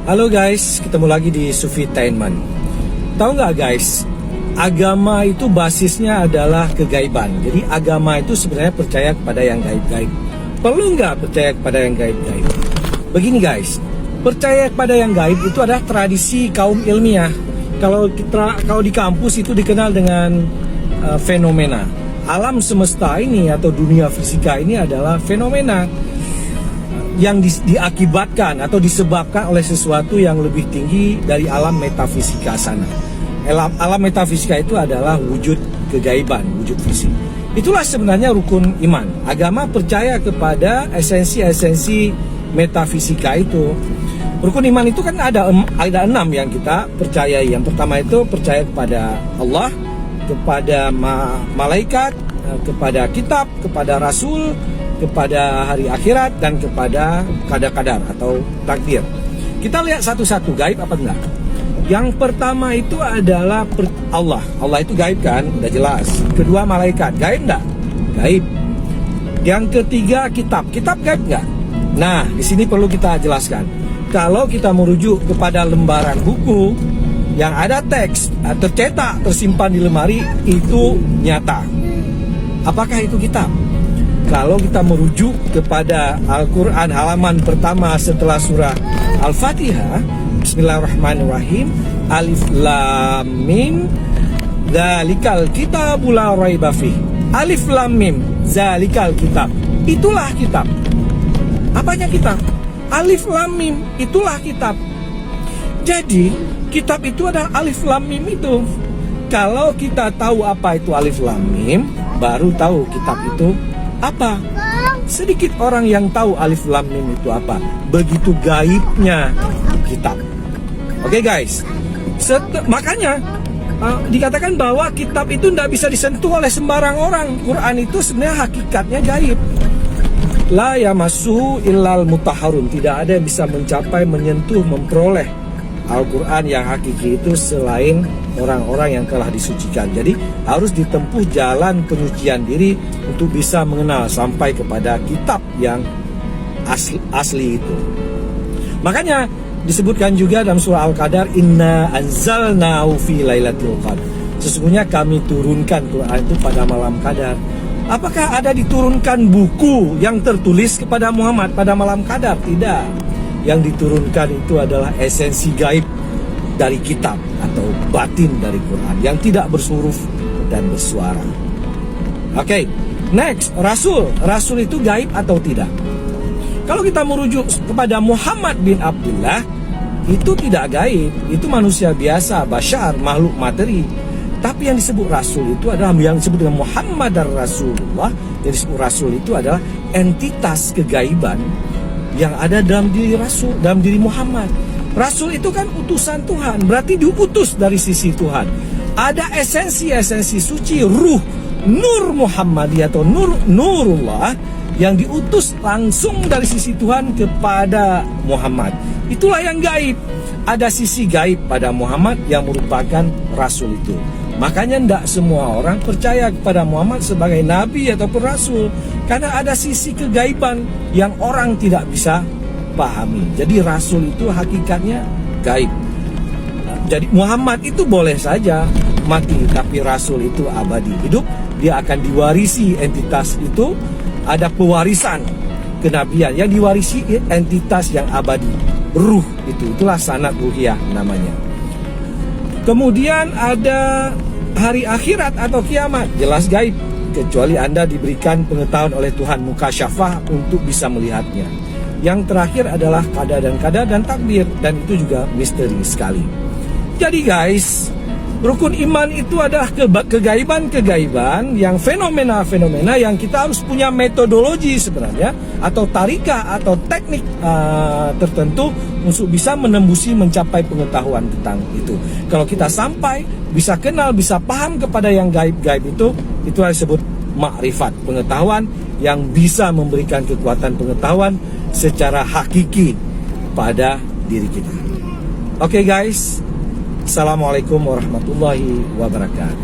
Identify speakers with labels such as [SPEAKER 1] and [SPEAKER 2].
[SPEAKER 1] Halo guys, ketemu lagi di Sufitainment. Tahu nggak guys, agama itu basisnya adalah kegaiban. Jadi agama itu sebenarnya percaya kepada yang gaib-gaib. Perlu nggak percaya kepada yang gaib-gaib? Begini guys, percaya kepada yang gaib itu adalah tradisi kaum ilmiah. Kalau di kampus itu dikenal dengan fenomena. Alam semesta ini atau dunia fisika ini adalah fenomena yang diakibatkan atau disebabkan oleh sesuatu yang lebih tinggi dari alam metafisika sana. Alam metafisika itu adalah wujud kegaiban, wujud fisik. Itulah sebenarnya rukun iman. Agama percaya kepada esensi-esensi metafisika itu. Rukun iman itu kan ada 6 yang kita percayai. Yang pertama itu percaya kepada Allah, kepada malaikat, kepada kitab, kepada rasul, kepada hari akhirat, dan kepada qadar atau takdir. Kita lihat satu-satu, gaib apa enggak. Yang pertama itu adalah Allah. Allah itu gaib kan, udah jelas. Kedua malaikat, gaib enggak? Gaib. Yang ketiga kitab gaib enggak? Nah, di sini perlu kita jelaskan. Kalau kita merujuk kepada lembaran buku yang ada teks tercetak tersimpan di lemari, itu nyata. Apakah itu kitab? Kalau kita merujuk kepada Al-Quran halaman pertama setelah surah Al-Fatihah, Bismillahirrahmanirrahim, Alif Lam Mim, Dzalikal Kitabu la raiba fih. Alif Lam Mim, Dzalikal Kitab. Itulah kitab. Apanya kitab? Alif Lam Mim, itulah kitab. Jadi, kitab itu adalah Alif Lam Mim itu. Kalau kita tahu apa itu Alif Lam Mim, baru tahu kitab itu apa. Sedikit orang yang tahu Alif Lam Mim itu apa. Begitu gaibnya kitab. Oke guys, makanya dikatakan bahwa kitab itu tidak bisa disentuh oleh sembarang orang. Quran itu sebenarnya hakikatnya gaib. La yamassuhu illal mutahharun. Tidak ada yang bisa mencapai, menyentuh, memperoleh Al-Quran yang hakiki itu selain orang-orang yang telah disucikan. Jadi harus ditempuh jalan penyucian diri untuk bisa mengenal sampai kepada kitab yang asli itu. Makanya disebutkan juga dalam surah Al-Qadar, Inna anzalnahu fi lailatul qadar. Sesungguhnya kami turunkan Quran itu pada malam Qadar. Apakah ada diturunkan buku yang tertulis kepada Muhammad pada malam Qadar? Tidak. Yang diturunkan itu adalah esensi gaib dari kitab atau batin dari Quran yang tidak berhuruf dan bersuara. Oke, next, Rasul. Rasul itu gaib atau tidak? Kalau kita merujuk kepada Muhammad bin Abdullah, itu tidak gaib. Itu manusia biasa, bashar, makhluk materi. Tapi yang disebut Rasul itu adalah yang disebut dengan Muhammad Rasulullah. Yang disebut Rasul itu adalah entitas kegaiban yang ada dalam diri Rasul, dalam diri Muhammad. Rasul itu kan utusan Tuhan, berarti diutus dari sisi Tuhan. Ada esensi suci, ruh, nur Muhammadiyah atau nurullah yang diutus langsung dari sisi Tuhan kepada Muhammad. Itulah yang gaib. Ada sisi gaib pada Muhammad yang merupakan Rasul itu. Makanya tidak semua orang percaya kepada Muhammad sebagai nabi ataupun rasul, karena ada sisi kegaiban yang orang tidak bisa pahami. Jadi rasul itu hakikatnya gaib. Jadi Muhammad itu boleh saja mati, tapi rasul itu abadi hidup. Dia akan diwarisi entitas itu. Ada pewarisan kenabian yang diwarisi entitas yang abadi, ruh itu. Itulah sanad ruhiyah namanya. Kemudian ada hari akhirat atau kiamat, jelas gaib, kecuali Anda diberikan pengetahuan oleh Tuhan mukasyafah untuk bisa melihatnya. Yang terakhir adalah qadar dan takdir, dan itu juga misteri sekali. Jadi guys, rukun iman itu adalah kegaiban yang fenomena yang kita harus punya metodologi sebenarnya, atau tarikah atau teknik tertentu untuk bisa menembusi mencapai pengetahuan tentang itu. Kalau kita sampai bisa kenal, bisa paham kepada yang gaib-gaib itu disebut makrifat, pengetahuan yang bisa memberikan kekuatan pengetahuan secara hakiki pada diri kita. Oke guys, Assalamualaikum warahmatullahi wabarakatuh.